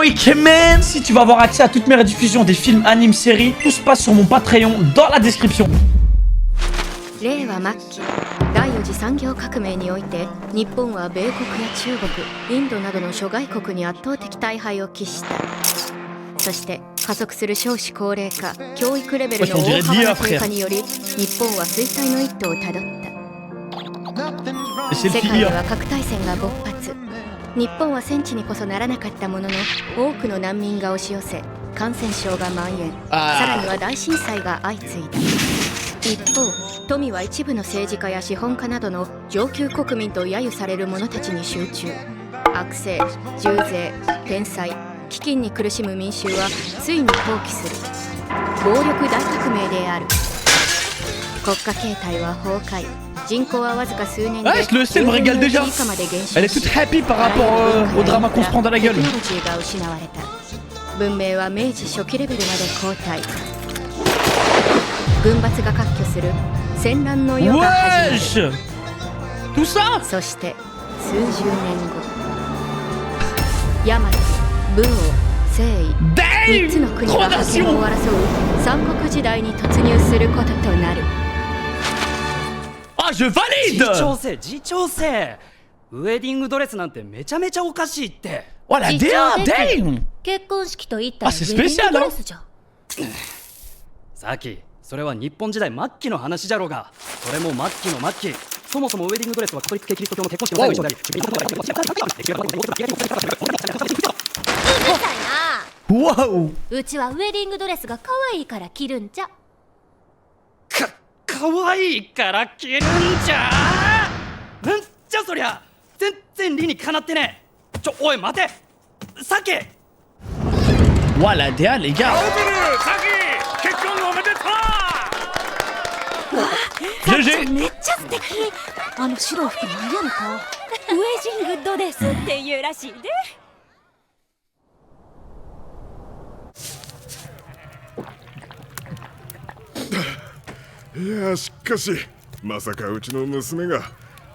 week man. Si tu veux avoir accès à toutes mes rediffusions des films, animes, séries, tout se passe sur mon Patreon dans la description. 令和末期第4次産業革命において日本は米国や中国インドなどの諸外国に圧倒的大敗を喫した。そして加速する少子高齢化教育レベルの大幅な低下により日本は衰退の一途をたどった。世界では核大戦が勃発。日本は戦地にこそならなかったものの多くの難民が押し寄せ感染症が蔓延、さらには大震災が相次いだ。一方、富は一部の政治家や資本家などの上級国民と揶揄される者たちに集中。悪政、重税、天災、飢饉に苦しむ民衆はついに放棄する。暴力大革命である。国家形態は崩壊。人口はわずか数年で10分の1以下まで減少し、 Elle est toute happy par rapport au drama qu'on se prend dans la gueule. テクノロジーが失われた。文明は明治初期レベルまで後退。軍閥が割拠する戦乱の世が始まる。Tout ça? そして数十年後、大和、武王、征夷、3つの国が覇権を争う三国時代に突入することとなる。Ah, je valide! 自調整ウェディングドレスなんてめちゃめちゃおかしいって。 Oh la DA, damn! 結婚式と言ったら Ah, c'est spécial, hein? さき、それは日本時代末期の話じゃろうが、それも末期の末期。そもそもウェディングドレスはカトリック系キリスト教の結婚式の最後にうるさいな。 Wow! うちはウェディングドレスが可愛いから着るんじゃ。かわいいから着るんじゃ。なんじゃそりゃ、全然理にかなってねえ。おい待て、さき。 Ouah, la DA, les gars! GG! めっちゃ素敵。あの白い服なんやのか。ウェディングドレスっていうらしいで。いやしかしまさかうちの娘が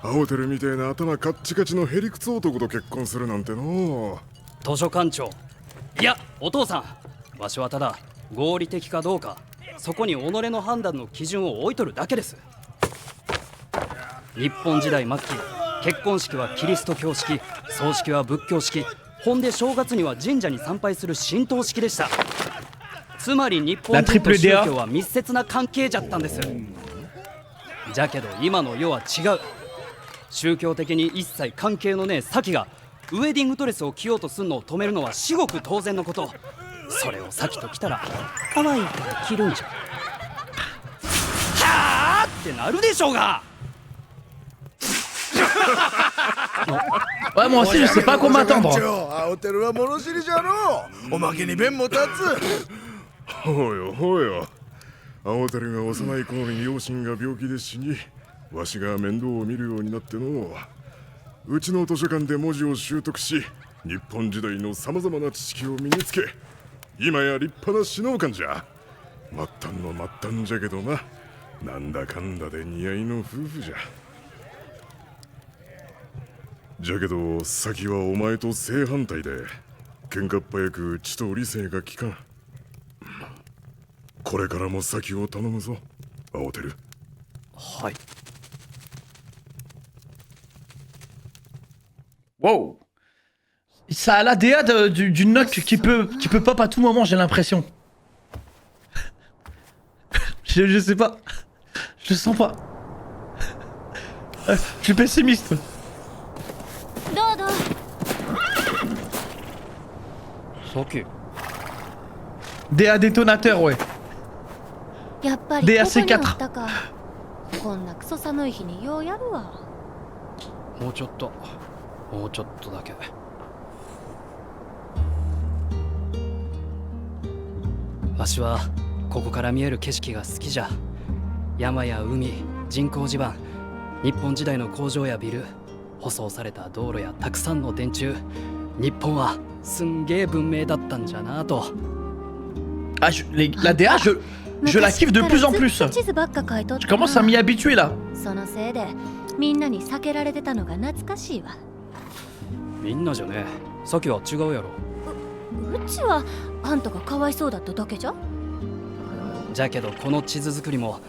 青テルみてえな頭カッチカチのへりくつ男と結婚するなんての。図書館長、いやお父さん、わしはただ合理的かどうかそこに己の判断の基準を置いとるだけです。日本時代末期、結婚式はキリスト教式、葬式は仏教式、ほんで正月には神社に参拝する神道式でした。つまり日本人と宗教は密接な関係じゃったんです。じゃけど今の世は違う。宗教的に一切関係のねえサキがウェディングドレスを着ようとすんのを止めるのは至極当然のこと。それをサキと着たら可愛いから着るんじゃ。はあってなるでしょうが。Ouais, moi aussi, je sais pas à quoi m'attendre. 青テルは物知りじゃろう。おまけに弁も立つ。ほうよほうよ。青テルが幼い頃に両親が病気で死に、わしが面倒を見るようになっての。うちの図書館で文字を習得し、日本時代のさまざまな知識を身につけ、今や立派な首脳官じゃ。末端の末端じゃけどな、なんだかんだで似合いの夫婦じゃ。じゃけど先はお前と正反対で、喧嘩っ早く血と理性が利かん。これからも先を頼むぞ、青テル。はい。 Wow! Ça a la DA d'une note qui peut pop à tout moment, j'ai l'impression. Je sais pas. Je le sens pas. Je suis pessimiste. DA détonateur, ouais. やっぱり DAC4 こんなクソ寒い日にようやるわ。もうちょっとだけ。わしはここから見える景色が好きじゃ。山や海、人工地盤、日本時代の工場やビル、舗装された道路やたくさんの電柱。日本はすんげえ文明だったんじゃなと。Ah, la DA, je la kiffe de plus en plus. Je commence à m'y habituer là. そのせいでみんなに避けられてたのが懐かしいわ。みんなじゃねえ、さっきは違うやろ。うちはあんたがかわいそうだっただけじゃ。じゃけどこの地図作りも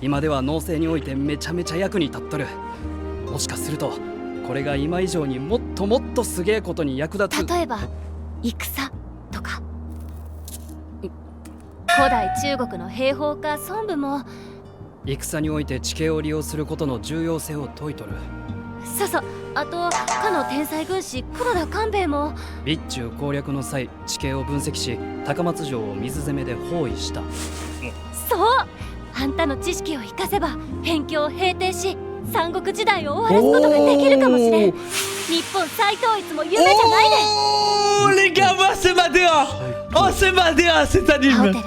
今では農政においてめちゃめちゃ役に立っとる。もしかするとこれが今以上にもっともっとすげえことに役立つ。例えば戦とか。古代中国の兵法家孫武も戦において地形を利用することの重要性を説いとる。そうそう、あとかの天才軍師黒田官兵衛も備中攻略の際地形を分析し高松城を水攻めで包囲した。そう、あんたの知識を生かせば辺境を平定し三国時代を終わらすことができるかもしれん。日本再統一も夢じゃないで。 Oh les gars, moi c'est ma DA. Oh c'est ma DA cet ハオテ anime. ル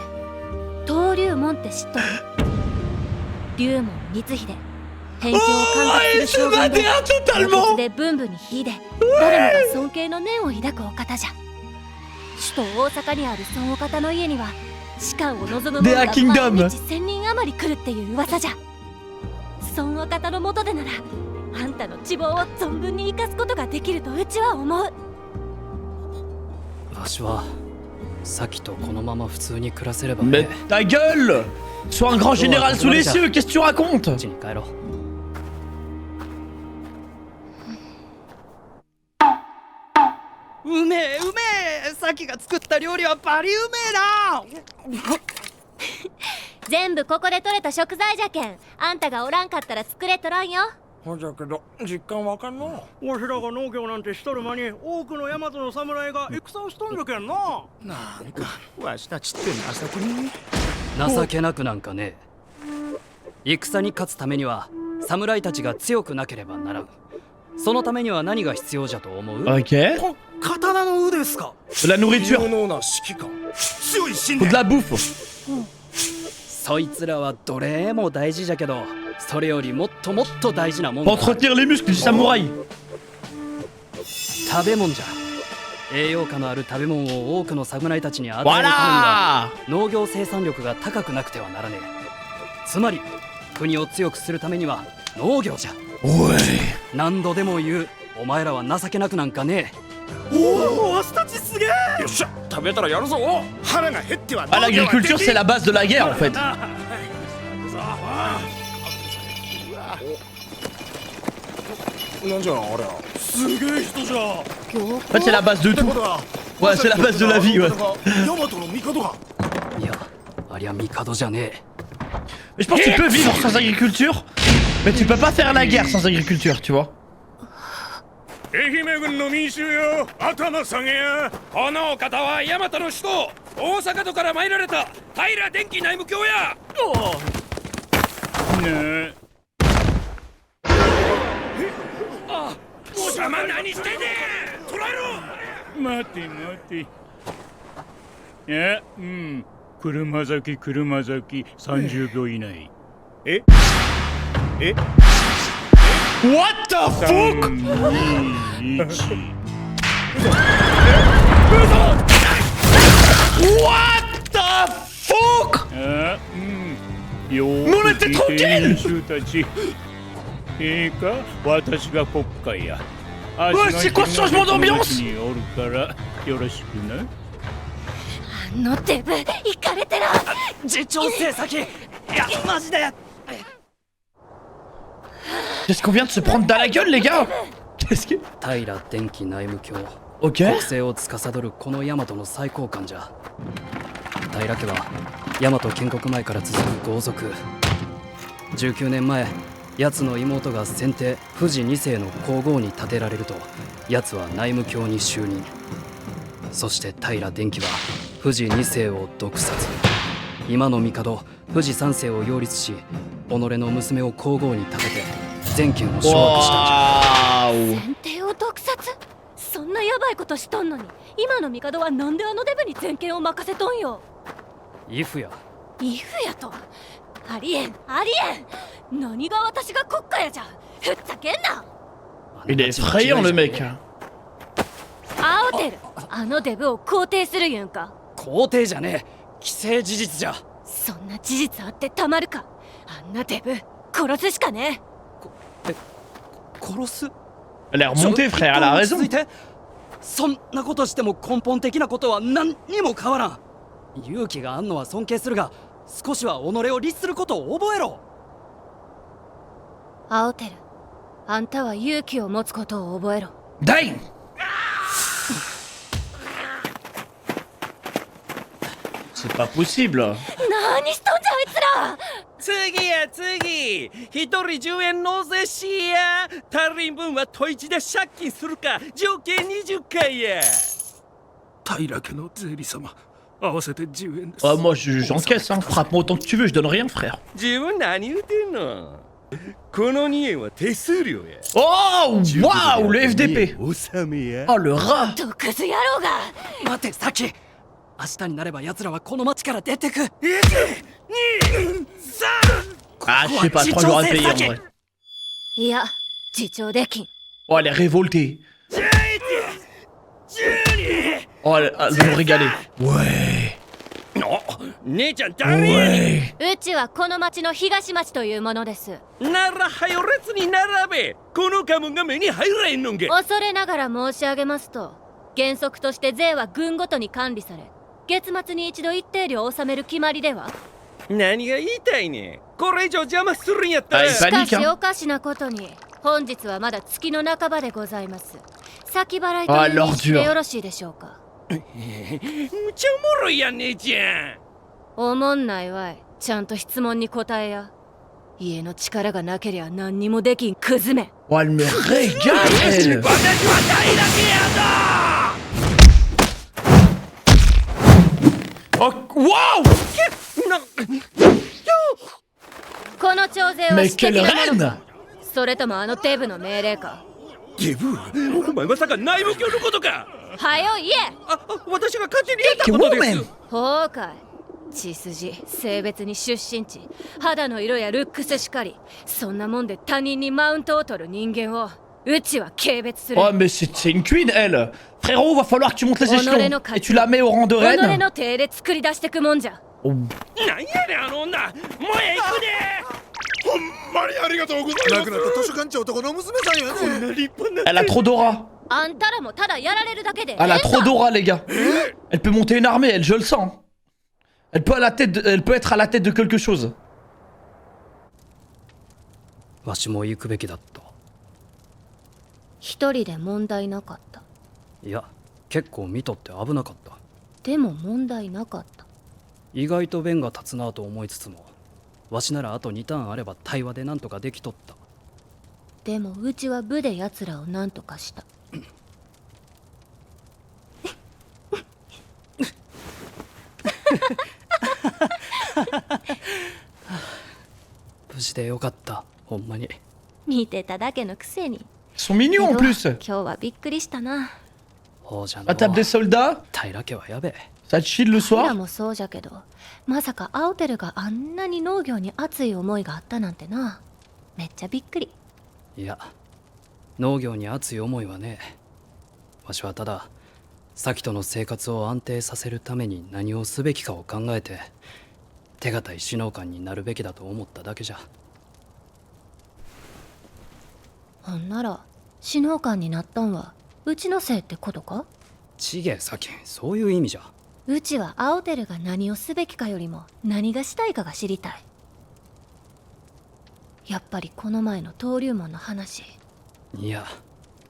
登竜門って知っとる？龍門光秀、辺境を Oh 管轄する c'est 将 ma 軍で DA 露骨 totalement. で文武に秀で誰もが尊敬の念を抱くお方じゃ。首都大阪にある孫お方の家には士官を望む者が Dea Kingdom 毎日1000人余り来るっていう噂じゃ。孫お方の下でならあんたの希望を存分に生かすことができるとうちは思う。わしはさきとこのまま普通に暮らせれば Mais ね。 ta gueule. Sois un grand général sous les cieux, qu'est-ce que tu racontes? うちに帰ろう。うめえうめえ、さきが作った料理はバリうめえな。全部ここで採れた食材じゃけん、あんたがおらんかったら作れとらんよ。ほじゃけど実感わかんの。わしらが農業なんてしとる間に多くの大和の侍が戦をしとんじゃけんな。なんかわしたちって情けね情けなくなんかねえ。戦に勝つためには侍たちが強くなければならん。そのためには何が必要じゃと思う？ Ok. え。刀の腕ですか。 De la nourriture. 有能な指揮官、強い信 Faut 念 de。la bouffe. そいつらはどれも大事じゃけど、それよりもっともっと大事なもん Pour が entretenir les muscles du samouraï. 食べ物じゃ。栄養価のある食べ物を多くの侍たちに与えるためには Voilà. 農業生産力が高くなくてはならねえ。つまり国を強くするためには農業じゃ。 Ouais. 何度でも言う、お前らは情けなくなんかねえ。おお、わしたちすげえ。よっしゃ、食べたらやるぞ。腹が減っては Ah, l'agriculture, c'est la base de la guerre en fait. なんじゃあれ。すげえ人じゃ。 En fait, c'est la base de って tout. ことは Ouais, c'est la base de la vie, ouais. ヤマトの帝が。いや、ありゃ帝じゃねえ。 Mais je pense que tu peux vivre sans agriculture, mais tu peux pas faire la guerre sans agriculture, tu vois. 愛媛軍の民衆よ、頭下げや。このお方は大和の首都大阪都から参られた平電機内務卿や。ねえ。貴様何してんねん。捕らえろ。待て待て。いや、車崎30秒以内。え What the fuck? 3、2、1。 What the fuck? あ、よーもうねってく聞いて溶ける民衆たち。いいか、私が国会や。Ouais, c'est quoi ce changement d'ambiance? におるからよろしくな。あのデブ、イカれてら。次長生先、いやマジで。 Qu'est-ce qu'on vient de se prendre dans la gueule, les gars? Qu'est-ce que... 平電機内務卿、 Ok. 国政を司るこの大和の最高官じゃ。平家は大和建国前から続く豪族。19年前、奴の妹が先手富士2世の皇后に立てられると、奴は内務卿に就任。そして平電機は富士2世を毒殺。今の帝富士3世を擁立し、己の娘を皇后に立てて全権を掌握したんじゃ。 Waouh. 先手を毒殺。そんなヤバいことしとんのに、今の帝はなんであのデブに全権を任せとんよ。イフや。イフやと。ありえん、ありえん。何が私が国家やじゃ。ふっざけんな。 Il est effrayant, le mec. アオテル、あのデブを肯定する言うんか。皇帝じゃねえ、既成事実じゃ。そんな事実あってたまるか。あんなデブ殺すしかね殺す。 Elle est remontée, frère, elle a raison. 落ち着いて。そんなことしても根本的なことは何にも変わらん。勇気があんのは尊敬するが、少しは己を律することを覚えろ。アオテル、あんたは勇気を持つことを覚えろ。 Dingue. C'est pas possible. 何しとんじゃあいつら。次や次、一人10円納税しや。足りん分はトイチで借金するか、条件20回や。平家の税理様、合わせて10円です。 Ah, moi, j'encaisse, hein. Frappe-moi autant que tu veux, je donne rien, frère. 自分何言うてんの。この2円は手数料や。 Oh, waouh, le FDP. 納めや。 Oh, le rat. 毒クズ野郎が。待てサキ、明日になれば奴らはこの町から出てく。 Ah, je sais pas, 3 jours à payer, en vrai. いや、自重できん。 Oh, elle est révoltée. Oh, elle va me régaler. Ouais. 姉ちゃん誰や。 Ouais. うちはこの町の東町というものです。ならはよ列に並べ。この家紋が目に入らへんのんけ。恐れながら申し上げますと、原則として税は軍ごとに管理され、月末に一度一定量納める決まりでは。何が言いたいね。これ以上邪魔するんやったら。あしかパニックしおかしなことに、本日はまだ月の半ばでございます。先払いとあいう認識でローデュアよろしいでしょうか。むちゃおもろいやん姉ちゃん。おもんないわい。ちゃんと質問に答えや。家の力がなけりゃ何にもできんクズめ。 Oh, elle me régale, elle. 私は平家やだ。 Oh, waouh. この徴税は Mais 私的 quelle なもの reine. か、それともあのデブの命令か。デブ、お前まさか内務卿のことか。はよ言え。私が勝手にやった Quelle ことです woman. ほうかい。血筋、性別に出身地、肌の色やルックスしかり、そんなもんで他人にマウントを取る人間をうちは軽蔑する。 Oh, mais c'est une queen, elle. Frérot, va falloir que tu montes les échelons. Et tu la mets au rang de 己 reine. の手で作り出してくもんじゃ。 Oh. なんやねんあの女。もう行くで。ほんまにありがとうございます。亡くなった図書館長とこの娘さんやね。こんな立派になって。 Elle a trop d'aura. あんたらもただやられるだけで。 Elle a trop d'aura, les gars. Elle peut monter une armée, elle, je le sens. Elle peut, elle peut être à la tête de quelque chose. わしも行くべきだった。一人で問題なかった。いや、結構見とって危なかった。でも問題なかった。意外と弁が立つなと思いつつも、わしならあと2ターンあれば対話でなんとかできとった。でもうちは部で奴らを何とかした。無事でよかった、ほんまに。見てただけのくせに。 Ils sont mignons en けど plus. 今日はびっくりしたな。ほうじゃの La table des soldats. 平家はやべえ。 Ça te chill le 俺ら soir. もそうじゃけど、まさかアオテルがあんなに農業に熱い思いがあったなんてな。めっちゃびっくり。いや、農業に熱い思いはねえ。わしはただ、サキとの生活を安定させるために何をすべきかを考えて、手堅い首脳官になるべきだと思っただけじゃ。ほんなら首脳官になったんはうちのせいってことか。ちげえサキ、そういう意味じゃ。うちはアオテルが何をすべきかよりも何がしたいかが知りたい。やっぱりこの前の登竜門の話。いや、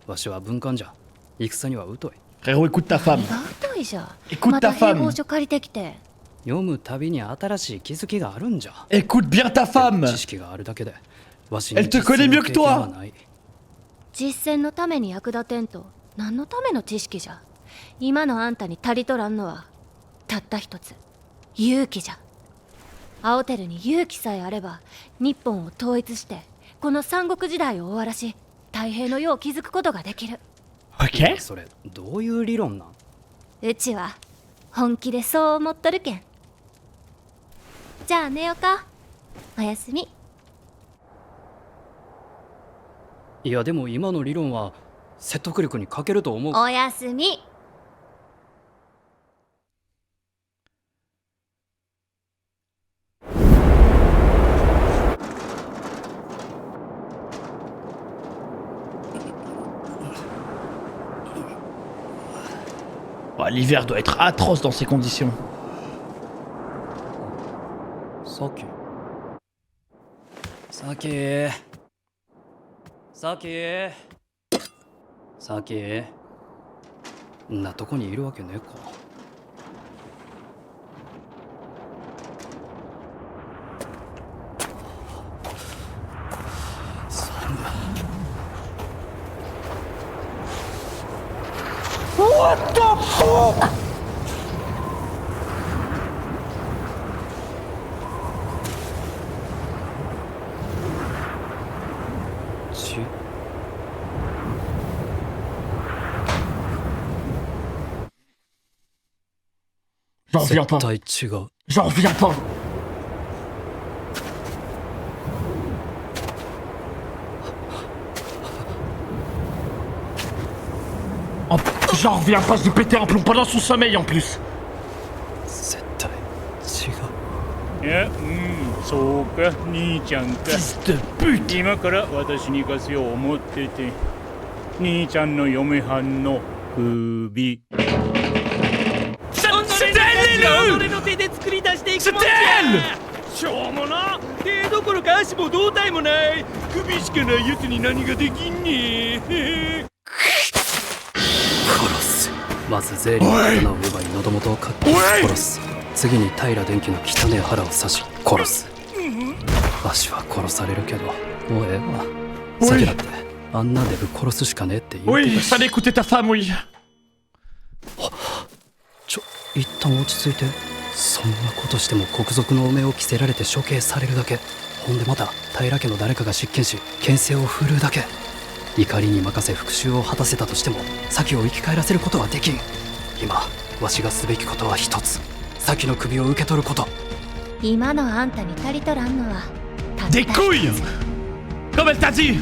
わしは文官じゃ。戦には疎い。 Frérot, écoute ta femme. 何が疎いじゃ。 Écoute また ta 兵 femme. 法書借りてきて。読むたびに新しい気づきがあるんじゃ。 Écoute bien ta femme. 知識があるだけで、わしに Elle te connaît mieux que 実践の経験は toi. ない。実践のために役立てんと何のための知識じゃ。今のあんたに足りとらんのはたった一つ、勇気じゃ。アオテルに勇気さえあれば日本を統一してこの三国時代を終わらし太平の世を築くことができる。 Ok. それ、どういう理論なん？うちは本気でそう思っとるけん。じゃあ寝よか。おやすみ。いや、でも今の理論は説得力に欠けると思う。おやすみ。l'hiver doit être atroce dans ces conditions. さきんなとこにいるわけねえか。J'en reviens pas. 絶対違う。 J'en reviens pas. Oh, j'en reviens pas, j'ai pété un plomb pendant son sommeil en plus. 絶対違う。いや、そうか、兄ちゃんか。 Fils de pute. 今から私に行かせよう思ってて。兄ちゃんの嫁はんの首。俺の手で作り出していくもんじゃ。しょうもな。手どころか足も胴体もない。首しかないやつに何ができんねん。殺す。まずゼーリの刀を奪い喉元をかっき殺す。次に平電機の汚え腹を刺し殺す。わしは殺されるけどもうええわ。さっきだってあんなデブ殺すしかねえって言って Oui, た il し。 fallait écouter ta femme, oui. 一旦落ち着いて。そんなことしても国賊の汚名を着せられて処刑されるだけ。ほんでまた平家の誰かが執権し権勢を振るうだけ。怒りに任せ復讐を果たせたとしても先を生き返らせることはできん。今わしがすべきことは一つ。先の首を受け取ること。今のあんたに足りとらんのはたった Des couilles. Comme elle t'a dit.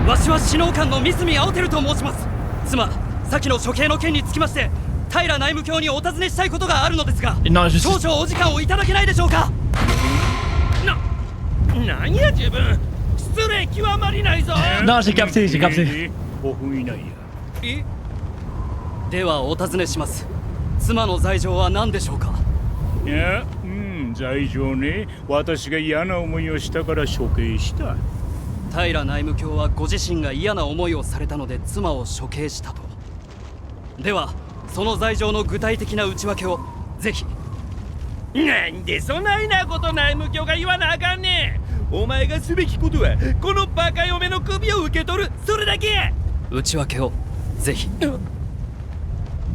わしは首脳官の三角青輝と申します。妻、先の処刑の件につきまして平内務卿にお尋ねしたいことがあるのですが、 Non, je 少 suis... 々お時間をいただけないでしょうか。なんや自分。失礼極まりないぞ。 Non, j'ai capté, j'ai capté. 5分以内や。え、ではお尋ねします。妻の罪状は何でしょうか。いや、罪状ね。私が嫌な思いをしたから処刑した。平内務卿はご自身が嫌な思いをされたので妻を処刑したと。ではその罪状の具体的な内訳をぜひ。なんでそないなこと内務卿が言わなあかんねん。お前がすべきことはこのバカ嫁の首を受け取る、それだけや。内訳をぜひ。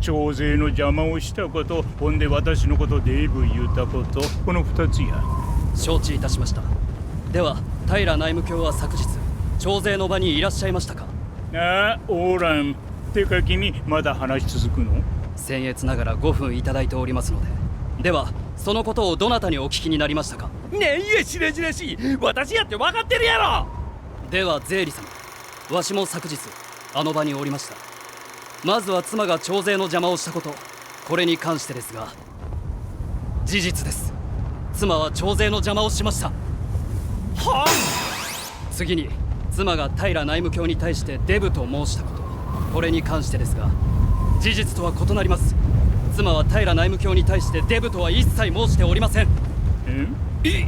徴税の邪魔をしたこと、ほんで私のことデブ言うたこと、この2つや。承知いたしました。では平内務卿は昨日徴税の場にいらっしゃいましたか。ああ、おらん。てか君まだ話続くの？僭越ながら5分いただいておりますので。ではそのことをどなたにお聞きになりましたか。なんやしらじらしい。私やって分かってるやろ。では税理様、わしも昨日あの場におりました。まずは妻が徴税の邪魔をしたこと、これに関してですが事実です。妻は徴税の邪魔をしました。はあ。次に妻が平内務卿に対してデブと申したこと、これに関してですが事実とは異なります。妻は平内務卿に対してデブとは一切申しておりません。いや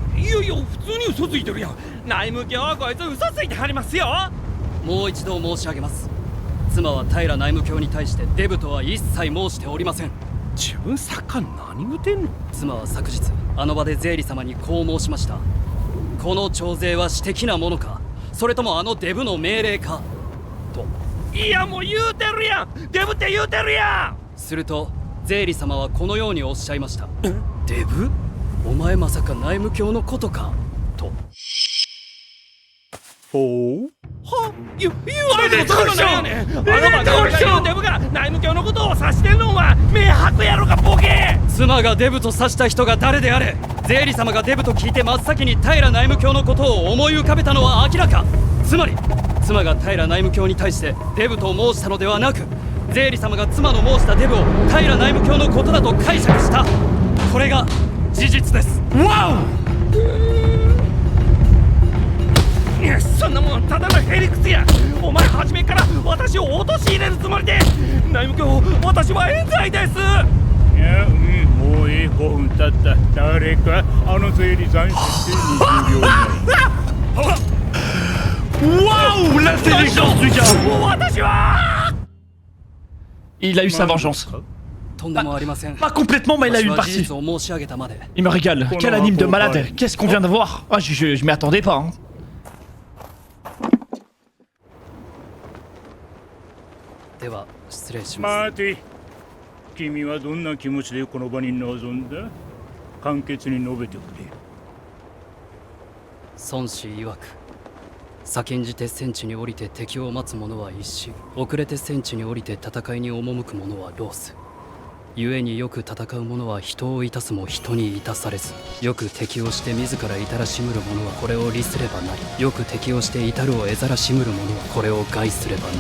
いや、普通に嘘ついてるやん。内務卿はこいつ嘘ついてはりますよ。もう一度申し上げます。妻は平内務卿に対してデブとは一切申しておりません。自分サッカー何言うてんの。妻は昨日あの場で税理様にこう申しました。この徴税は私的なものか、それともあのデブの命令かと。いやもう言うてるやん。デブって言うてるやん。すると税理様はこのようにおっしゃいました。デブ？お前まさか内務卿のことかと。ほう？は？言われてもそうなんやねん。あのバカが言うデブが内務卿のことを指してんのは明白やろがボケ。妻がデブと指した人が誰であれ、税理様がデブと聞いて真っ先に平内務卿のことを思い浮かべたのは明らか。つまり妻が平内務卿に対してデブと申したのではなく、税理様が妻の申したデブを平内務卿のことだと解釈した。これが事実です。Waouh. そんなもんただのへりくつや。お前初めから私を陥れるつもりで。内務卿、私は冤罪です。いや、もう5分経った。誰かあの税理算出して20秒前。 Waouh, l'intelligence du gars. 私は Il a eu sa vengeance. とんでもありません。 Pas complètement, mais il a eu une わしは事 partie. 実を申し上げたまで。 Il me régale. Quel anime de malade. Qu'est-ce qu'on vient de voir? Ah, je m'y attendais pas. Hein. では失礼します。待て。君はどんな気持ちでこの場に臨んだ？簡潔に述べてくれ。孫子曰く、先んじて戦地に降りて敵を待つ者は一死、遅れて戦地に降りて戦いに赴く者は老死。故によく戦う者は人を致すも人に致されず、よく敵をして自ら至らしむる者はこれを利すればなり、よく敵をして至るを得ざらしむる者はこれを害すればなり。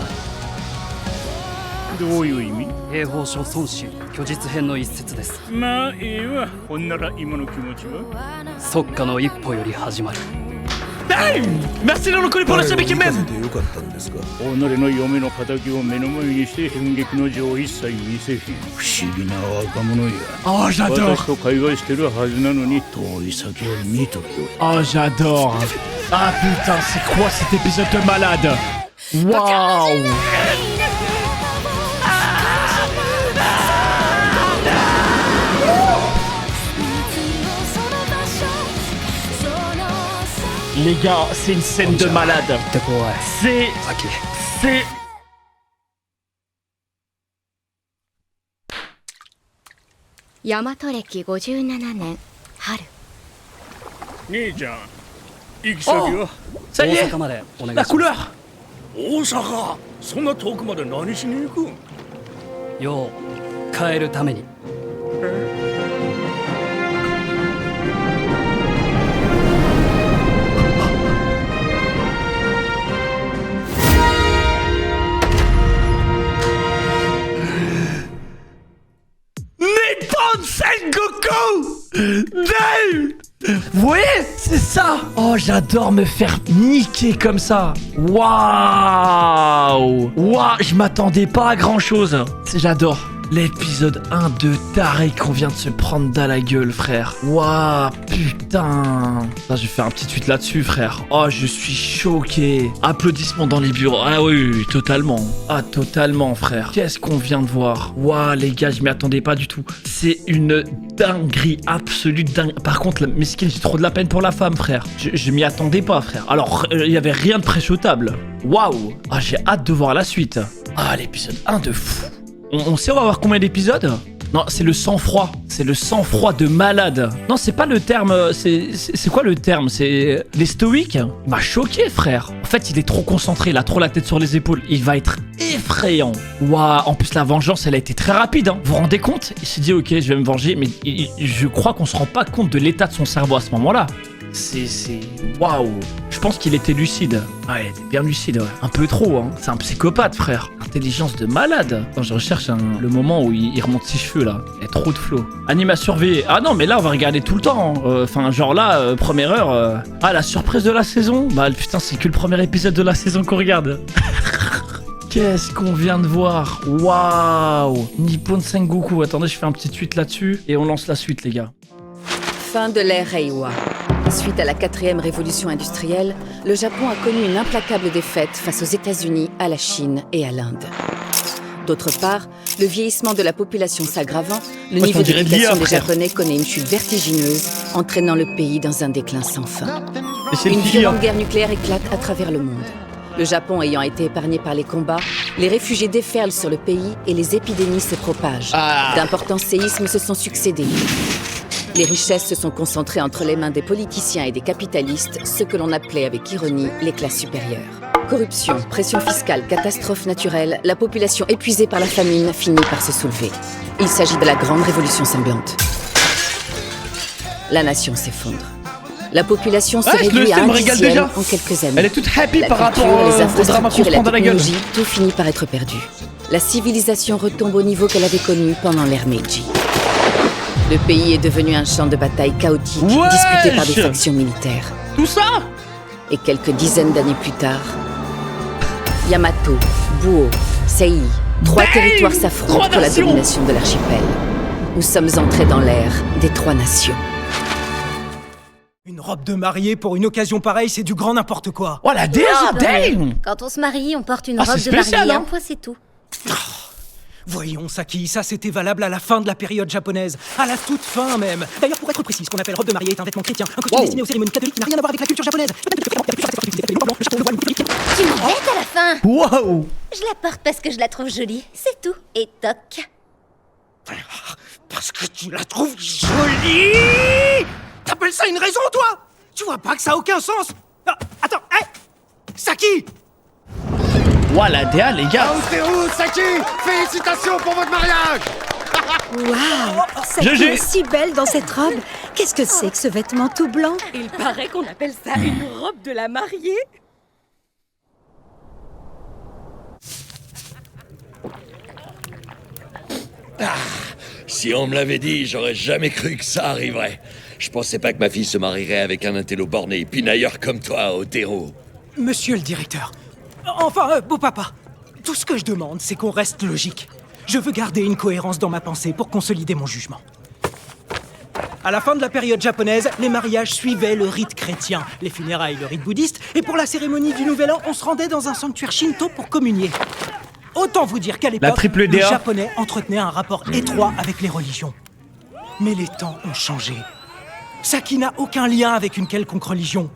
どういう意味？兵法書孫子虚実編の一節です。まあええわ。ほんなら今の気持ちは？即下の一歩より始まる。Damn! Merci de nous connaître pour le saber qui m'aime. 己の嫁の敵を目の前にして演劇の情を一切見せへん不思議な若者や。 Oh, j'adore. 私と会話してるはずなのに遠い先を見とるよ。 Oh, j'adore. Ah putain, c'est quoi cet épisode de malade? Waouh! Les gars, c'est une scène de malade. C'est... 大和歴57年春。兄ちゃん、行き先は？ Ça y 大 est, 阪までお願い la します。 couleur. 大阪。そんな遠くまで何しに行くん？よう帰るために。Nippon Sengoku! Damn! Vous voyez? C'est ça! Oh, j'adore me faire niquer comme ça! Waouh! Waouh! Je m'attendais pas à grand chose! J'adore! L'épisode 1 de taré qu'on vient de se prendre dans la gueule, frère. Waouh, putain. Là, je vais faire un petit tweet là-dessus, frère. Oh, je suis choqué. Applaudissements dans les bureaux. Ah oui, totalement. Ah, totalement, frère. Qu'est-ce qu'on vient de voir? Waouh, les gars, je m'y attendais pas du tout. C'est une dinguerie absolue dingue. Par contre, la mesquine, j'ai trop de la peine pour la femme, frère. Je m'y attendais pas, frère. Alors, il y avait rien de préchotable. Waouh. Ah, j'ai hâte de voir la suite. Ah, l'épisode 1 de fou. On sait on va voir combien d'épisodes? Non, c'est le sang-froid. C'est le sang-froid de malade. Non, c'est pas le terme. C'est quoi le terme? C'est les stoïques? Il m'a choqué, frère. En fait, il est trop concentré. Il a trop la tête sur les épaules. Il va être effrayant. Waouh. En plus, la vengeance, elle a été très rapide. Hein. Vous vous rendez compte? Il s'est dit, ok, je vais me venger. Mais je crois qu'on se rend pas compte de l'état de son cerveau à ce moment-là. C'est... Waouh. Je pense qu'il était lucide. Ah, il était bien lucide, ouais. Un peu trop, hein. C'est un psychopathe, frère. Intelligence de malade. Attends, je recherche le moment où il remonte ses cheveux, là. Il y a trop de flow. Anime à surveiller. Ah non, mais là, on va regarder tout le temps. Enfin, genre là, première heure... Ah, la surprise de la saison? Bah, putain, c'est que le premier épisode de la saison qu'on regarde. Qu'est-ce qu'on vient de voir? Waouh. Nippon Sengoku. Attendez, je fais un petit tweet là-dessus. Et on lance la suite, les gars. Fin de l'ère Reiwa. Suite à la 4e révolution industrielle, le Japon a connu une implacable défaite face aux États-Unis, à la Chine et à l'Inde. D'autre part, le vieillissement de la population s'aggravant, le niveau d'éducation des Japonais connaît une chute vertigineuse, entraînant le pays dans un déclin sans fin. Une violente guerre nucléaire éclate à travers le monde. Le Japon ayant été épargné par les combats, les réfugiés déferlent sur le pays et les épidémies se propagent. D'importants séismes se sont succédés. Les richesses se sont concentrées entre les mains des politiciens et des capitalistes, ce que l'on appelait avec ironie les classes supérieures. Corruption, pression fiscale, catastrophes naturelles, la population épuisée par la famine finit par se soulever. Il s'agit de la grande révolution sanglante. La nation s'effondre. La population se réduit à un dixième en quelques années. Elle est toute happy la par rapport les au drama qu'on se prend dans la gueule. Tout finit par être perdu. La civilisation retombe au niveau qu'elle avait connu pendant l'ère Meiji. Le pays est devenu un champ de bataille chaotique, disputé par des factions militaires. Tout ça? Et quelques dizaines d'années plus tard, Yamato, Buo, Sei, 3 territoires s'affrontent pour la domination de l'archipel. Nous sommes entrés dans l'ère des 3 nations. Une robe de mariée pour une occasion pareille, c'est du grand n'importe quoi. Oh la DA, damn! Quand on se marie, on porte une Ah, robe c'est de spécial, mariée, hein. un point c'est tout. Voyons, Saki, ça c'était valable à la fin de la période japonaise, à la toute fin même. D'ailleurs, pour être précis, ce qu'on appelle robe de mariée est un vêtement chrétien, un costume destiné aux cérémonies catholiques qui n'a rien à voir avec la culture japonaise. Tu m'embêtes à la fin. Wow! Je la porte parce que je la trouve jolie, c'est tout. Et toc. Parce que tu la trouves jolie. T'appelles ça une raison, toi? Tu vois pas que ça a aucun sens? Ah, attends, hé, Saki! Ouah, la DA, les gars! Aoteru, Saki, félicitations pour votre mariage. Waouh, Saki GG. est si belle dans cette robe. Qu'est-ce que c'est que ce vêtement tout blanc? Il paraît qu'on appelle ça une robe de la mariée. Si on me l'avait dit, j'aurais jamais cru que ça arriverait. Je pensais pas que ma fille se marierait avec un intello borné pinailleur comme toi, Otero. Monsieur le directeur, enfin, beau papa, tout ce que je demande, c'est qu'on reste logique. Je veux garder une cohérence dans ma pensée pour consolider mon jugement. À la fin de la période japonaise, les mariages suivaient le rite chrétien, les funérailles le rite bouddhiste, et pour la cérémonie du Nouvel An, on se rendait dans un sanctuaire shinto pour communier. Autant vous dire qu'à l'époque, triple le DA. japonais entretenait un rapport étroit avec les religions. Mais les temps ont changé. Saki n'a aucun lien avec une quelconque religion.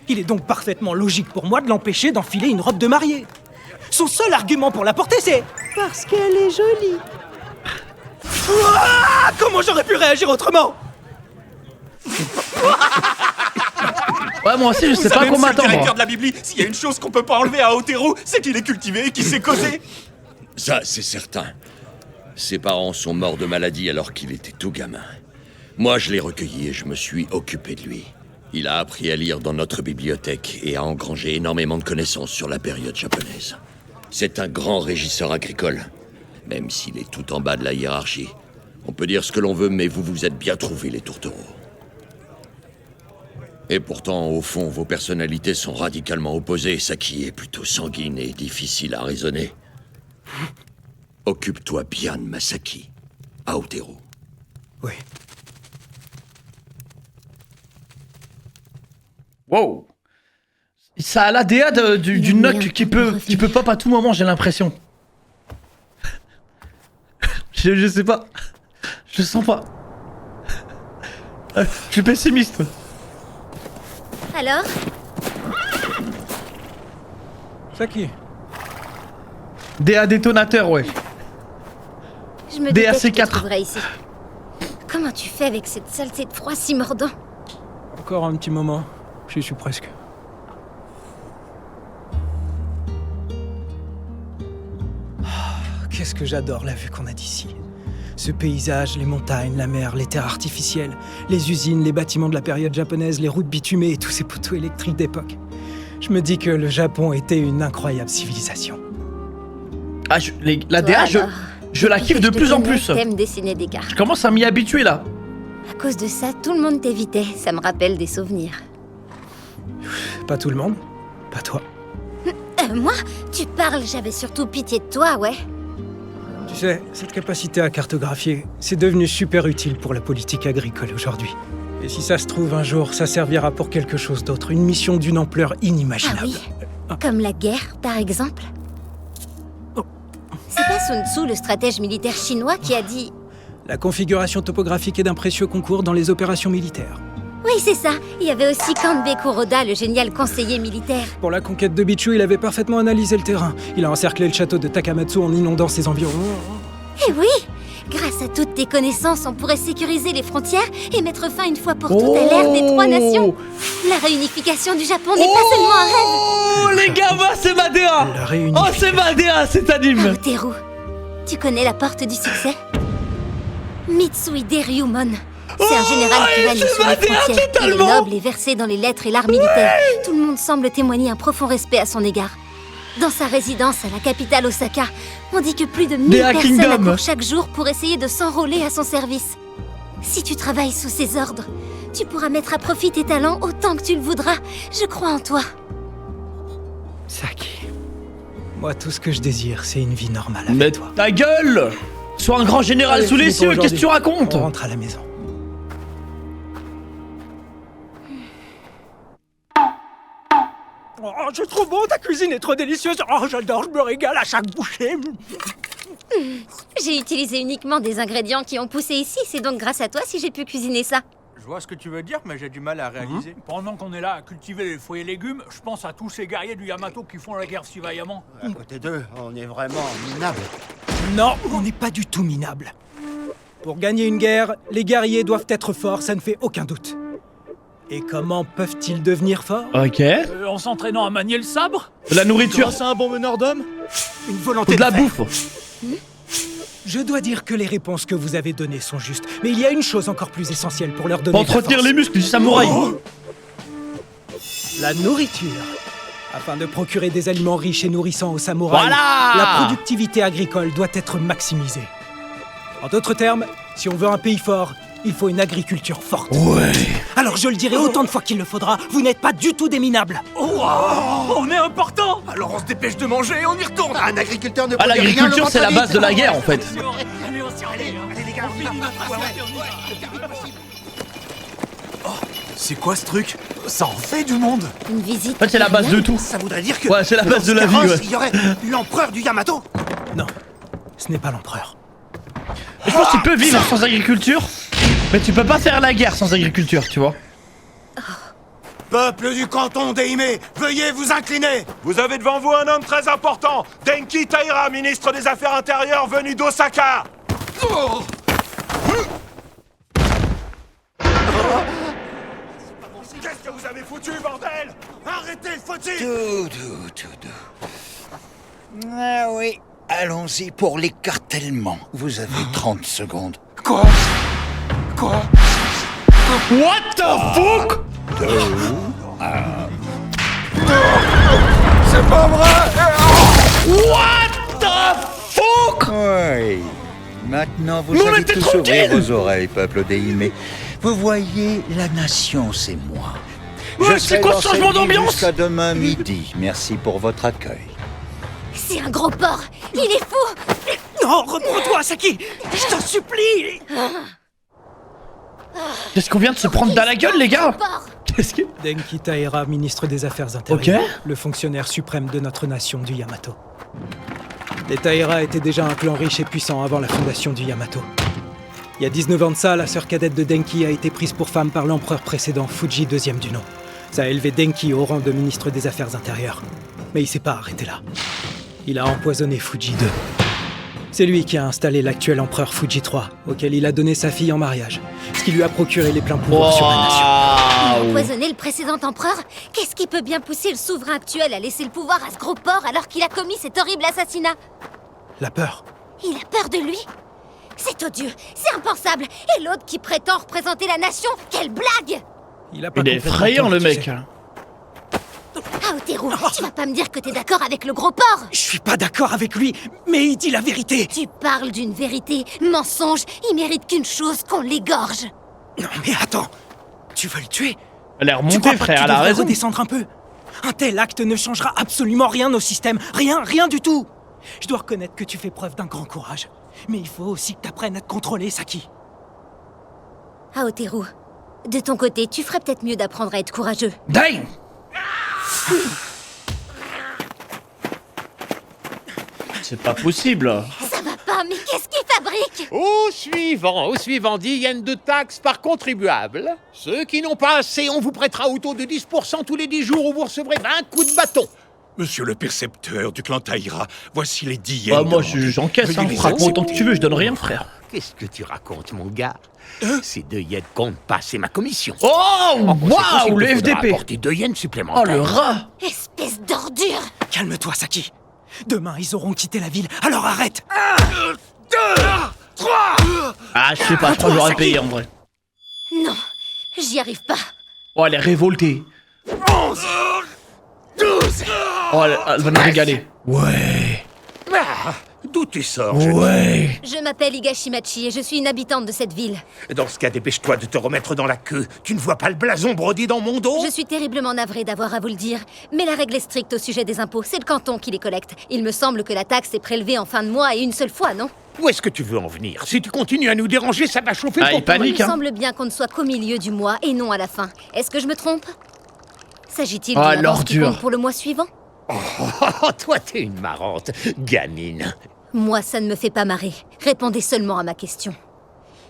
Il est donc parfaitement logique pour moi de l'empêcher d'enfiler une robe de mariée. Son seul argument pour la porter, c'est... Parce qu'elle est jolie. Ah, comment j'aurais pu réagir autrement? Ouais, moi aussi, je sais pas comment attendre. de la Bibli, s'il y a une chose qu'on peut pas enlever à Otero, c'est qu'il est cultivé et qu'il sait causer. Ça, c'est certain. Ses parents sont morts de maladie alors qu'il était tout gamin. Moi, je l'ai recueilli et je me suis occupé de lui. Il a appris à lire dans notre bibliothèque et a engrangé énormément de connaissances sur la période japonaise. C'est un grand régisseur agricole, même s'il est tout en bas de la hiérarchie. On peut dire ce que l'on veut, mais vous vous êtes bien trouvés, les tourtereaux. Et pourtant, au fond, vos personnalités sont radicalement opposées. Saki est plutôt sanguine et difficile à raisonner. Occupe-toi bien de Masaki, Aotero. Oui. Wow! Ça a la DA d'une note qui peut pop à tout moment, j'ai l'impression. Je sais pas. Je sens pas. Je suis pessimiste. Alors, Saki. DA détonateur, ouais. je me doutais que tu te DAC4. trouverais ici. Comment tu fais avec cette saleté de froid si mordant? Encore un petit moment. J'y suis presque. Qu'est-ce que j'adore la vue qu'on a d'ici. Ce paysage, les montagnes, la mer, les terres artificielles, les usines, les bâtiments de la période japonaise, les routes bitumées et tous ces poteaux électriques d'époque. Je me dis que le Japon était une incroyable civilisation. Ah, la Toi, DA, alors, je la kiffe de plus en plus. T'aimes dessiner des cartes. Je commence à m'y habituer là. À cause de ça, tout le monde t'évitait. Ça me rappelle des souvenirs. Pas tout le monde, pas toi. Moi? Tu parles, j'avais surtout pitié de toi, ouais. Tu sais, cette capacité à cartographier, c'est devenu super utile pour la politique agricole aujourd'hui. Et si ça se trouve, un jour, ça servira pour quelque chose d'autre, une mission d'une ampleur Ah inimaginable. oui? Comme la guerre, par exemple? C'est pas Sun Tzu, le stratège militaire chinois, qui a dit... La configuration topographique est d'un précieux concours dans les opérations militaires. Oui, c'est ça. Il y avait aussi Kanbei Kuroda, le génial conseiller militaire. Pour la conquête de Bichu, il avait parfaitement analysé le terrain. Il a encerclé le château de Takamatsu en inondant ses environs. Eh oui! Grâce à toutes tes connaissances, on pourrait sécuriser les frontières et mettre fin une fois pour toutes à l'ère des 3 nations. La réunification du Japon n'est pas seulement un rêve. Oh les gars, moi c'est ma DA! La réunification. Oh c'est ma DA, cet anime! Aoteru, tu connais la porte du succès? Mitsui Deryumon. C'est un général qui règne sur les frontières. Il est noble et versé dans les lettres et l'art militaire. Tout le monde semble témoigner un profond respect à son égard. Dans sa résidence à la capitale Osaka, on dit que plus de 1000 personnes accourent chaque jour pour essayer de s'enrôler à son service. Si tu travailles sous ses ordres, Tu pourras mettre à profit tes talents autant que tu le voudras. Je crois en toi. Saki, moi tout ce que je désire, c'est une vie normale Mais avec toi. ta gueule! Sois un grand général Allez, sous les fini pour cieux, qu'est-ce que tu aujourd'hui. racontes? On rentre à la maison. Oh, je trouve bon, ta cuisine est trop délicieuse. Oh, j'adore, je me régale à chaque bouchée. J'ai utilisé uniquement des ingrédients qui ont poussé ici. C'est donc grâce à toi si j'ai pu cuisiner ça. Je vois ce que tu veux dire, mais j'ai du mal à réaliser. Pendant qu'on est là à cultiver les fruits et légumes, je pense à tous ces guerriers du Yamato qui font la guerre si vaillamment. À côté d'eux, on est vraiment minables. Non, on n'est pas du tout minable. Pour gagner une guerre, les guerriers doivent être forts, ça ne fait aucun doute. Et comment peuvent-ils devenir forts? Ok. En s'entraînant à manier le sabre? De la nourriture. Grâce à un bon meneur d'hommes? Une volonté Ou de la faire. bouffe. Je dois dire que les réponses que vous avez données sont justes, mais il y a une chose encore plus essentielle pour leur donner Pour de la entretenir force. les muscles du samouraï. La nourriture. Afin de procurer des aliments riches et nourrissants aux samouraïs, Voilà. la productivité agricole doit être maximisée. En d'autres termes, si on veut un pays fort, il faut une agriculture forte. Ouais. Alors je le dirai autant de fois qu'il le faudra, vous n'êtes pas du tout des minables. On est important! Alors on se dépêche de manger et on y retourne. Un agriculteur ne Ah, produit rien, l'agriculture, c'est la base de la guerre en fait. Allez, on s'y Allez les gars, on y va. C'est quoi ce truc? Ça en fait du monde. Une visite. En fait, c'est la base de tout. Ça voudrait dire que... Ouais, c'est la base de la vie, Carrosse, ouais. Il y aurait l'empereur du Yamato. Non, ce n'est pas l'empereur. Je pense que tu peux vivre sans agriculture, mais tu peux pas faire la guerre sans agriculture, tu vois. Peuple du canton d'Eime, veuillez vous incliner. Vous avez devant vous un homme très important, Denki Taira, ministre des Affaires intérieures venu d'Osaka. Qu'est-ce que vous avez foutu, bordel? Arrêtez, faut-il? Tout doux. Ah oui, allons-y pour l'écartèlement. Vous avez 30 secondes. Quoi? What the fuck? C'est pas vrai. What the fuck? Oui. Maintenant, vous Mais on allez était tous tranquilles. ouvrir vos oreilles, peuple d'Eime. Vous voyez, la nation, c'est moi. Ouais, Je c'est serai quoi dans ce changement cette ville d'ambiance? jusqu'à demain midi. Merci pour votre accueil. C'est un gros porc. Il est fou. Non, reprends-toi, Saki. Je t'en supplie. Qu'est-ce qu'on vient de se prendre dans la gueule, les gars? Porc. Qu'est-ce que... Denki Taira, ministre des Affaires intérieures, Ok. le fonctionnaire suprême de notre nation du Yamato. Les Taira étaient déjà un clan riche et puissant avant la fondation du Yamato. Il y a 19 ans de ça, la sœur cadette de Denki a été prise pour femme par l'empereur précédent, Fuji II du nom. Ça a élevé Denki au rang de ministre des Affaires intérieures. Mais il s'est pas arrêté là. Il a empoisonné Fuji II. C'est lui qui a installé l'actuel empereur Fuji III, auquel il a donné sa fille en mariage, ce qui lui a procuré les pleins pouvoirs sur la nation. Il a Waouh. empoisonné le précédent empereur. Qu'est-ce qui peut bien pousser le souverain actuel à laisser le pouvoir à ce gros porc alors qu'il a commis cet horrible assassinat? La peur. Il a peur de lui? C'est odieux, c'est impensable. Et l'autre qui prétend représenter la nation, quelle blague! Il a pas Il est complètement effrayant, tort, le tu mec. sais. Aoteru, tu vas pas me dire que t'es d'accord avec le gros porc? Je suis pas d'accord avec lui, mais il dit la vérité. Tu parles d'une vérité, mensonge, il mérite qu'une chose, qu'on l'égorge. Non mais attends, tu veux le tuer? Elle est Tu remontée, crois pas que frère, tu elle a devrais raison. redescendre un peu? Un tel acte ne changera absolument rien au système, rien du tout. Je dois reconnaître que tu fais preuve d'un grand courage, mais il faut aussi que t'apprennes à te contrôler, Saki. Aoteru, de ton côté, tu ferais peut-être mieux d'apprendre à être courageux. Dang. C'est pas possible. Ça va pas, mais qu'est-ce qu'il fabrique? Au suivant, 10 yens de taxes par contribuable. Ceux qui n'ont pas assez, on vous prêtera au taux de 10% tous les 10 jours où vous recevrez 20 coups de bâton. Monsieur le percepteur du clan Taira, voici les 10 yens. Bah, moi, j'encaisse, hein. Frappe-moi autant que tu veux, je donne rien, frère. Qu'est-ce que tu racontes, mon gars? Ces 2 yens comptent pas, c'est ma commission. Oh, En conséquence, il waouh, te le faudra FDP. apporter 2 yens supplémentaires. Oh, le rat. Espèce d'ordure! Calme-toi, Saki. Demain, ils auront quitté la ville, alors arrête. Ah, je sais pas, je crois que j'aurais payé, en vrai. Non, j'y arrive pas. Oh, elle est révoltée. 11, 12. Oh, elle va nous régaler. Ouais. Ah, d'où tu sors? Ouais. Je m'appelle Higashimachi et je suis une habitante de cette ville. Dans ce cas, dépêche-toi de te remettre dans la queue. Tu ne vois pas le blason brodé dans mon dos? Je suis terriblement navrée d'avoir à vous le dire, mais la règle est stricte au sujet des impôts. C'est le canton qui les collecte. Il me semble que la taxe est prélevée en fin de mois et une seule fois, non? Où est-ce que tu veux en venir? Si tu continues à nous déranger, ça va chauffer Ah, pour il panique, Il me hein. semble bien qu'on ne soit qu'au milieu du mois et non à la fin. Est-ce que je me trompe? S'agit-il Ah, d'une avance qui l'ordure. compte pour le mois suivant? Oh, toi, t'es une marrante, gamine. Moi, ça ne me fait pas marrer. Répondez seulement à ma question.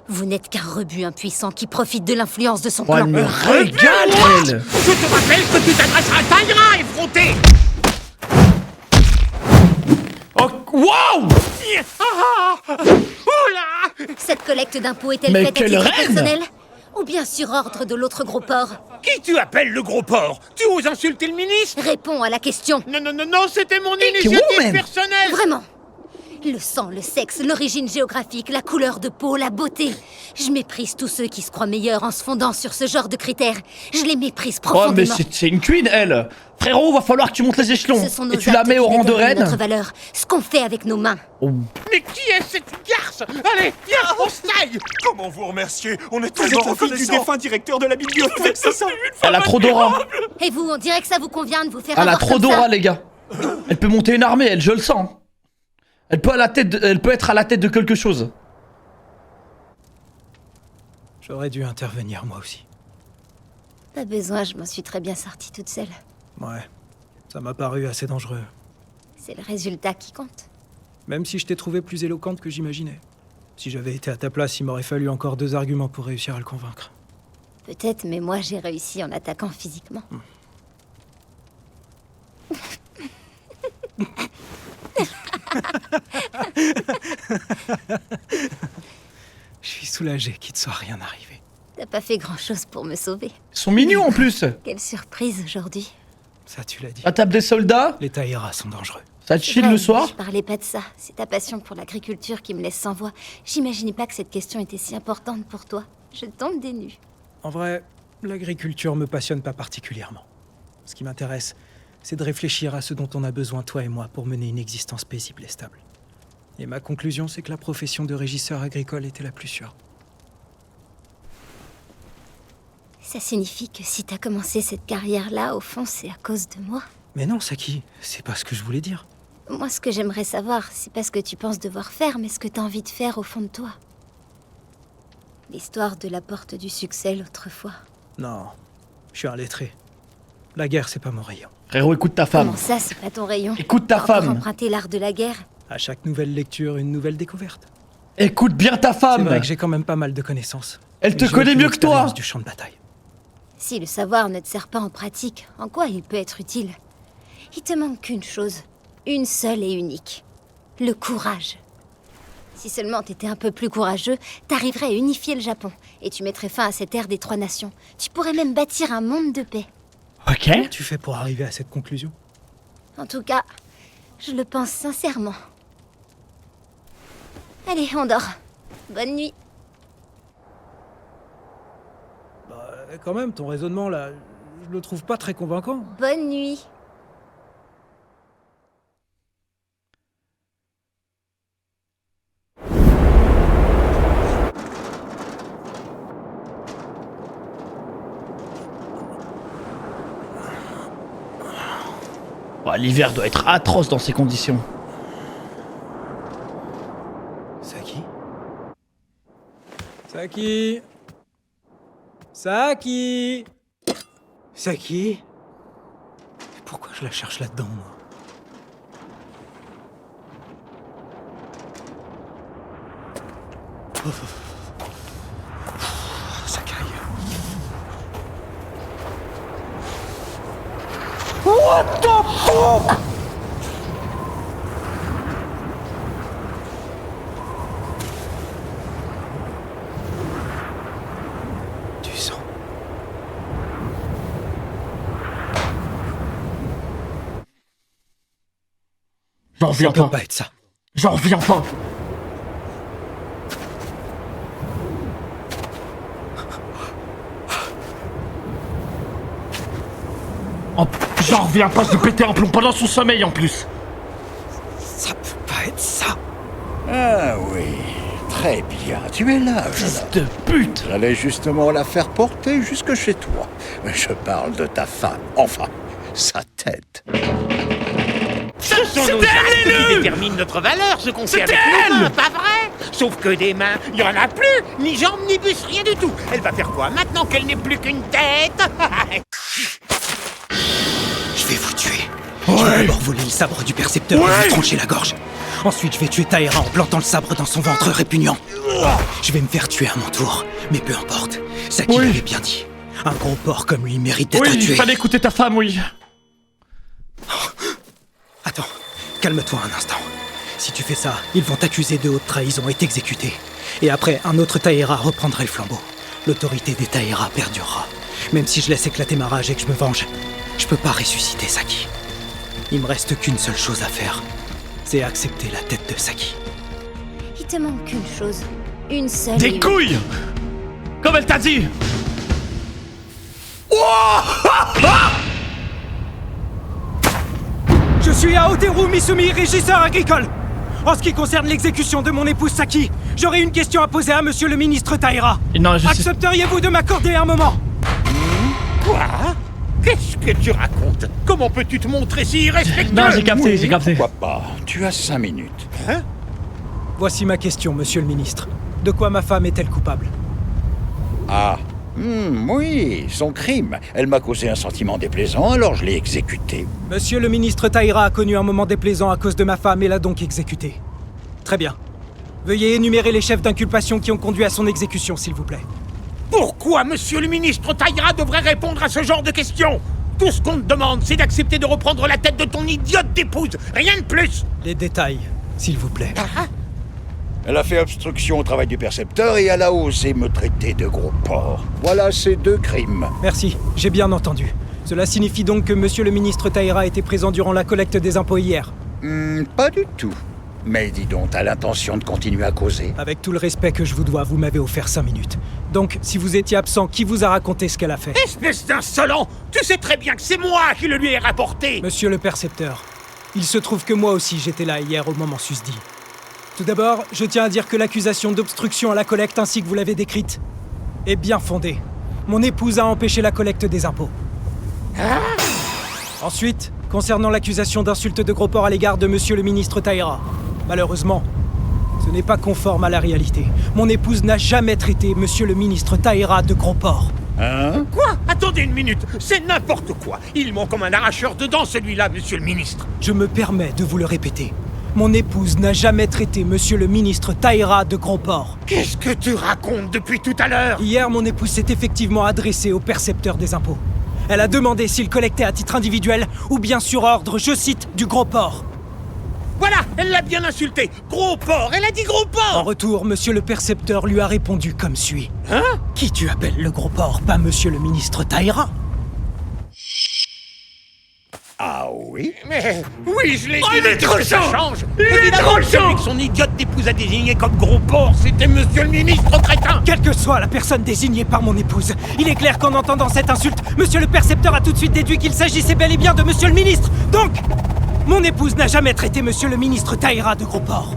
Vous n'êtes qu'un rebut impuissant qui profite de l'influence de son Oh, elle clan. me régale, elle. Je te rappelle que tu t'adresseras à Taïra, effronté. Oh, wow. Cette collecte d'impôts est-elle Mais faite à quelle titre reine! personnel? Ou bien sur ordre de l'autre gros porc? Qui tu appelles le gros porc? Tu oses insulter le ministre? Réponds à la question. Non, c'était mon woman. initiative personnelle. Vraiment? Le sang, le sexe, l'origine géographique, la couleur de peau, la beauté. Je méprise tous ceux qui se croient meilleurs en se fondant sur ce genre de critères. Je les méprise Oh, profondément. mais c'est une queen, elle. Frérot, va falloir que tu montes les échelons. Ce sont nos Et tu la actes mets au qui rang de déterminent reine. notre valeur, ce qu'on fait avec nos mains. Oh. Mais qui est cette garce? Allez, viens, on se taille. Comment vous remercier? On est Vous êtes tellement la fille du reconnaissants. défunt directeur de la bibliothèque, c'est ça? Elle a trop d'aura. Et vous, on dirait que ça vous convient de vous faire Elle a avoir trop comme ça. d'aura, les gars. Elle peut monter une armée, elle, je le sens. Elle peut être à la tête de quelque chose. J'aurais dû intervenir moi aussi. Pas besoin, je m'en suis très bien sortie toute seule. Ouais, ça m'a paru assez dangereux. C'est le résultat qui compte. Même si je t'ai trouvé plus éloquente que j'imaginais. Si j'avais été à ta place, il m'aurait fallu encore 2 arguments pour réussir à le convaincre. Peut-être, mais moi j'ai réussi en attaquant physiquement. Je suis soulagé qu'il ne soit rien arrivé. T'as pas fait grand-chose pour me sauver. Ils sont mignons en plus. Quelle surprise aujourd'hui. Ça, tu l'as dit. La table des soldats. Les Taïras sont dangereux. Ça te chill le soir. Je parlais pas de ça. C'est ta passion pour l'agriculture qui me laisse sans voix. J'imaginais pas que cette question était si importante pour toi. Je tombe des nues. En vrai, l'agriculture me passionne pas particulièrement. Ce qui m'intéresse, c'est de réfléchir à ce dont on a besoin, toi et moi, pour mener une existence paisible et stable. Et ma conclusion, c'est que la profession de régisseur agricole était la plus sûre. Ça signifie que si t'as commencé cette carrière-là, au fond, c'est à cause de moi. Mais non, Saki, c'est pas ce que je voulais dire. Moi, ce que j'aimerais savoir, c'est pas ce que tu penses devoir faire, mais ce que t'as envie de faire au fond de toi. L'histoire de la porte du succès l'autre fois. Non, je suis un lettré. La guerre, c'est pas mon rayon. Frérot, écoute ta femme. Comment ça, c'est pas ton rayon? Écoute ta T'as encore femme. emprunté l'art de la guerre? À chaque nouvelle lecture, une nouvelle découverte. Écoute bien ta C'est femme. vrai que j'ai quand même pas mal de connaissances. Elle te Mais j'ai connaît aucune mieux que toi. expérience du champ de bataille. Si le savoir ne te sert pas en pratique, en quoi il peut être utile? Il te manque qu'une chose, une seule et unique. Le courage. Si seulement t'étais un peu plus courageux, t'arriverais à unifier le Japon, et tu mettrais fin à cette ère des 3 nations. Tu pourrais même bâtir un monde de paix. Ok. Comment tu fais pour arriver à cette conclusion? En tout cas, je le pense sincèrement. Allez, on dort. Bonne nuit. Quand même, ton raisonnement là, je le trouve pas très convaincant. Bonne nuit. Oh, l'hiver doit être atroce dans ces conditions. Saki? Saki? Saki? Saki? Pourquoi je la cherche là-dedans, moi? Ça caille. What the fuck? Du sang. J'en reviens Ça peut pas. pas être ça. J'en reviens pas. Oh, j'en reviens pas de péter un plomb pendant son sommeil en plus. Ça peut pas être ça. Ah oui, très bien. Tu es là, Fils de pute! J'allais justement la faire porter jusque chez toi. Je parle de ta femme. Enfin, sa tête. Ce sont nos actes qui déterminent notre valeur, ce qu'on fait avec nos mains, pas vrai? Sauf que des mains, il n'y en a plus, ni jambes, ni bus, rien du tout. Elle va faire quoi maintenant qu'elle n'est plus qu'une tête? Je vais vous tuer. Je vais d'abord voler le sabre du percepteur et lui trancher la gorge. Ensuite, je vais tuer Taïra en plantant le sabre dans son ventre répugnant. Je vais me faire tuer à mon tour. Mais peu importe. Saki l'avait bien dit. Un gros porc comme lui mérite d'être tué. Oui, il fallait écouter ta femme, oui. Attends, calme-toi un instant. Si tu fais ça, ils vont t'accuser de haute trahison et t'exécuter. Et après, un autre Taïra reprendra le flambeau. L'autorité des Taïra perdurera. Même si je laisse éclater ma rage et que je me venge, je peux pas ressusciter Saki. Il me reste qu'une seule chose à faire. C'est accepter la tête de Saki. Il te manque qu'une chose. Une seule. Des couilles! Comme elle t'a dit! Je suis Aoteru Misumi, régisseur agricole. En ce qui concerne l'exécution de mon épouse Saki, j'aurais une question à poser à monsieur le ministre Taïra. Accepteriez-vous de m'accorder un moment? Quoi? Qu'est-ce que tu racontes? Comment peux-tu te montrer si irrespectueux? Non, j'ai capté, j'ai capté. Pourquoi pas? Tu as 5 minutes. Hein? Voici ma question, monsieur le ministre. De quoi ma femme est-elle coupable? Ah, oui, son crime. Elle m'a causé un sentiment déplaisant, alors je l'ai exécutée. Monsieur le ministre Taïra a connu un moment déplaisant à cause de ma femme et l'a donc exécutée. Très bien. Veuillez énumérer les chefs d'inculpation qui ont conduit à son exécution, s'il vous plaît. Pourquoi monsieur le ministre Taïra devrait répondre à ce genre de questions? Tout ce qu'on te demande, c'est d'accepter de reprendre la tête de ton idiote d'épouse, rien de plus. Les détails, s'il vous plaît. Elle a fait obstruction au travail du percepteur et elle a osé me traiter de gros porc. Voilà ces 2 crimes. Merci, j'ai bien entendu. Cela signifie donc que monsieur le ministre Taïra était présent durant la collecte des impôts hier? Pas du tout. Mais dis donc, t'as l'intention de continuer à causer? Avec tout le respect que je vous dois, vous m'avez offert 5 minutes. Donc, si vous étiez absent, qui vous a raconté ce qu'elle a fait? Espèce d'insolent! Tu sais très bien que c'est moi qui le lui ai rapporté! Monsieur le percepteur, il se trouve que moi aussi j'étais là hier au moment susdit. Tout d'abord, je tiens à dire que l'accusation d'obstruction à la collecte ainsi que vous l'avez décrite est bien fondée. Mon épouse a empêché la collecte des impôts. Ensuite, concernant l'accusation d'insulte de gros porc à l'égard de monsieur le ministre Taïra, malheureusement, ce n'est pas conforme à la réalité. Mon épouse n'a jamais traité monsieur le ministre Taïra de gros porc. Hein? Quoi? Attendez une minute, c'est n'importe quoi. Il ment comme un arracheur de dents celui-là, monsieur le ministre. Je me permets de vous le répéter. Mon épouse n'a jamais traité monsieur le ministre Taïra de gros porc. Qu'est-ce que tu racontes depuis tout à l'heure? Hier, mon épouse s'est effectivement adressée au percepteur des impôts. Elle a demandé s'il collectait à titre individuel ou bien sur ordre, je cite, du gros porc. Voilà, elle l'a bien insulté. Gros porc, elle a dit gros porc. En retour, monsieur le percepteur lui a répondu comme suit. Hein? Qui tu appelles le gros porc, pas monsieur le ministre Taïra? Ah oui? Mais oui, je l'ai dit. il est trop ça chaud. change. Il est Évidemment, trop celui chaud. que son idiote d'épouse a désigné comme gros porc, c'était monsieur le ministre crétin. Quelle que soit la personne désignée par mon épouse, il est clair qu'en entendant cette insulte, monsieur le percepteur a tout de suite déduit qu'il s'agissait bel et bien de monsieur le ministre. Donc, mon épouse n'a jamais traité monsieur le ministre Taïra de gros porc.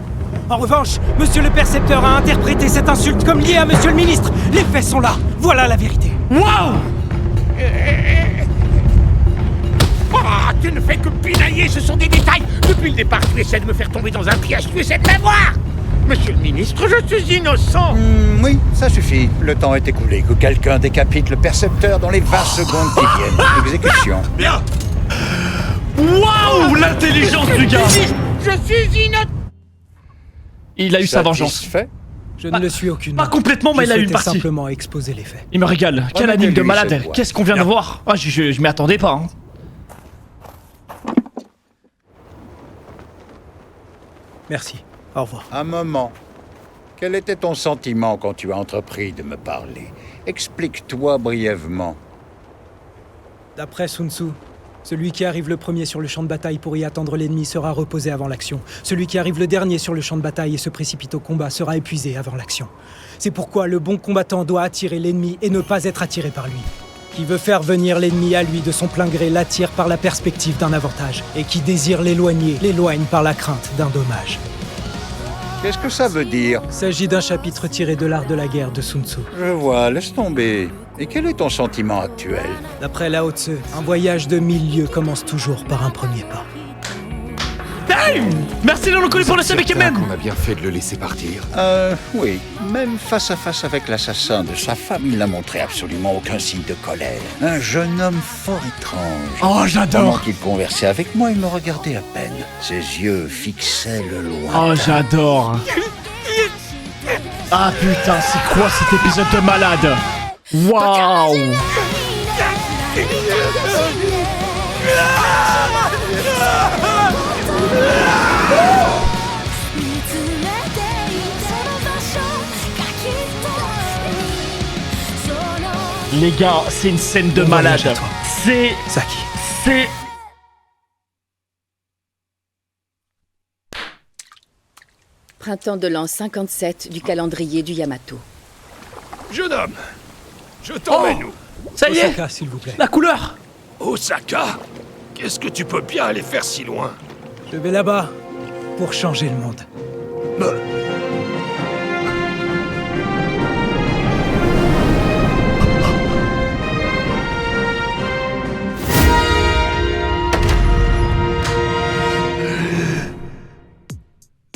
En revanche, monsieur le percepteur a interprété cette insulte comme liée à monsieur le ministre. Les faits sont là. Voilà la vérité. Waouh! Ah, tu ne fais que pinailler, ce sont des détails. Depuis le départ, tu essaies de me faire tomber dans un piège, tu essaies de m'avoir. Monsieur le ministre, je suis innocent. Oui, ça suffit. Le temps est écoulé. Que quelqu'un décapite le percepteur dans les 20 secondes qui viennent. Exécution. Bien. Waouh! L'intelligence du gars! Je suis innocent. Il a eu sa vengeance. Satisfait? Je ne le suis aucunement. Pas complètement, mais il a eu une souhaitais partie. simplement exposer les faits. Il me régale. Quel Remettez-lui anime de cette malade. boîte. Qu'est-ce qu'on vient de voir? Ah, je m'y attendais pas. Hein. Merci. Au revoir. Un moment. Quel était ton sentiment quand tu as entrepris de me parler? Explique-toi brièvement. D'après Sun Tzu, celui qui arrive le premier sur le champ de bataille pour y attendre l'ennemi sera reposé avant l'action. Celui qui arrive le dernier sur le champ de bataille et se précipite au combat sera épuisé avant l'action. C'est pourquoi le bon combattant doit attirer l'ennemi et ne pas être attiré par lui. Qui veut faire venir l'ennemi à lui de son plein gré l'attire par la perspective d'un avantage. Et qui désire l'éloigner, l'éloigne par la crainte d'un dommage. Qu'est-ce que ça veut dire? Il s'agit d'un chapitre tiré de l'art de la guerre de Sun Tzu. Je vois, laisse tomber. Et quel est ton sentiment actuel? D'après Lao Tse, un voyage de 1000 lieues commence toujours par un premier pas. Damn! Merci Léon Colli pour le sub même. On a bien fait de le laisser partir. Oui. Même face à face avec l'assassin de sa femme, il n'a montré absolument aucun signe de colère. Un jeune homme fort étrange. Oh, j'adore! Pendant qu'il conversait avec moi, il me regardait à peine. Ses yeux fixaient le loin. Oh, j'adore! Ah putain, c'est quoi cet épisode de malade? Waouh! Les gars, c'est une scène de malade. C'est... Saki. C'est... Printemps de l'an 57 du calendrier du Yamato. Jeune homme, je t'emmène où? Ça y est! Osaka, s'il vous plaît. La couleur! Osaka? Qu'est-ce que tu peux bien aller faire si loin? Je vais là-bas pour changer le monde.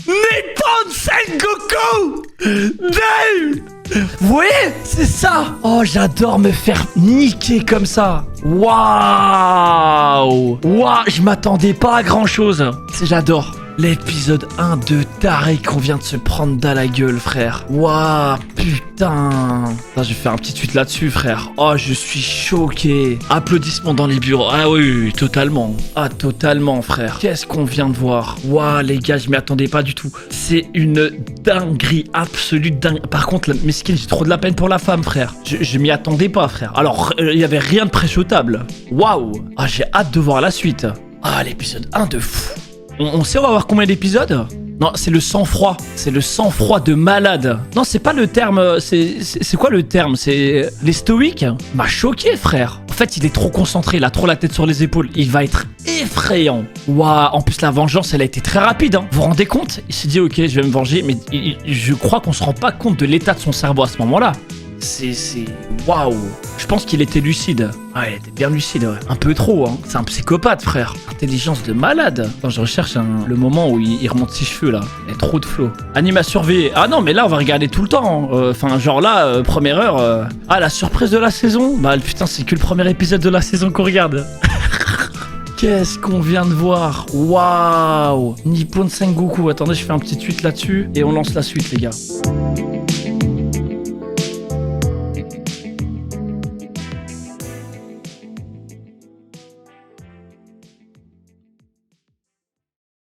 Nippon Sengoku! Damn! Vous voyez? C'est ça! Oh, j'adore me faire niquer comme ça! Waouh! Waouh! Je m'attendais pas à grand chose! J'adore! L'épisode 1 de taré qu'on vient de se prendre dans la gueule, frère. Waouh, putain. Là, je vais faire un petit tweet là-dessus, frère. Oh, je suis choqué. Applaudissements dans les bureaux. Ah oui, totalement. Ah, totalement, frère. Qu'est-ce qu'on vient de voir? Waouh, les gars, je m'y attendais pas du tout. C'est une dinguerie absolue dingue. Par contre, la mesquine, j'ai trop de la peine pour la femme, frère. Je m'y attendais pas, frère. Alors, il y avait rien de préchotable. Waouh. Ah, j'ai hâte de voir la suite. Ah, l'épisode 1 de fou. On sait on va avoir combien d'épisodes? Non, c'est le sang-froid. C'est le sang-froid de malade. Non, c'est pas le terme. C'est quoi le terme? C'est les stoïques? M'a choqué, frère. En fait, il est trop concentré. Il a trop la tête sur les épaules. Il va être effrayant. Waouh. En plus, la vengeance, elle a été très rapide. Hein. Vous vous rendez compte? Il s'est dit, ok, je vais me venger. Mais je crois qu'on se rend pas compte de l'état de son cerveau à ce moment-là. C'est... Waouh. Je pense qu'il était lucide. Ouais, il était bien lucide, ouais. Un peu trop, hein. C'est un psychopathe, frère. Intelligence de malade. Attends, je recherche le moment où il remonte ses cheveux, là. Il y a trop de flow. Anime à surveiller. Ah non, mais là, on va regarder tout le temps. Enfin, genre là, première heure. Ah, la surprise de la saison. Bah, putain, c'est que le premier épisode de la saison qu'on regarde. Qu'est-ce qu'on vient de voir? Waouh. Nippon Sengoku. Attendez, je fais un petit tweet là-dessus. Et on lance la suite, les gars.